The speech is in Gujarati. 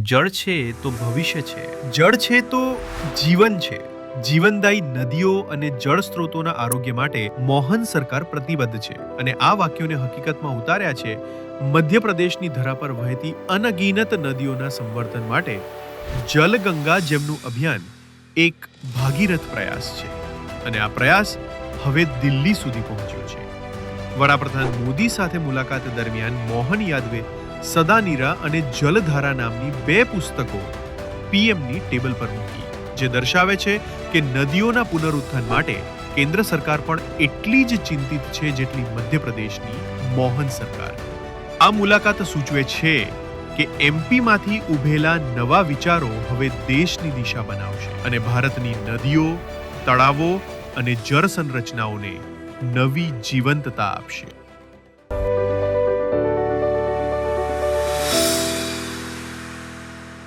જળ છે તો ભવિષ્ય છે. જળ છે તો જીવન છે. જીવનદાયી નદીઓ અને જળ સ્ત્રોતોના આરોગ્ય માટે મોહન સરકાર પ્રતિબદ્ધ છે અને આ વાક્યોને હકીકતમાં ઉતાર્યા છે મધ્યપ્રદેશની ધરા પર વહેતી અનગિનત નદીઓના સંવર્ધન માટે જલગંગા જેમનું અભિયાન એક ભાગીરથ પ્રયાસ છે અને આ પ્રયાસ હવે દિલ્હી સુધી પહોંચ્યો છે. વડાપ્રધાન મોદી સાથે મુલાકાત દરમિયાન મોહન યાદવે સદાનીરા અને જલધારા નામની 2 પુસ્તકો પીએમની ટેબલ પર મૂકી, જે દર્શાવે છે કે નદીઓના પુનરુત્થાન માટે કેન્દ્ર સરકાર પણ એટલી જ ચિંતિત છે જેટલી મધ્યપ્રદેશની મોહન સરકાર. આ મુલાકાત સૂચવે છે કે એમપીમાંથી ઉભેલા નવા વિચારો હવે દેશની દિશા બનાવશે અને ભારતની નદીઓ, તળાવો અને જળ સંરચનાઓને નવી જીવંતતા આપશે.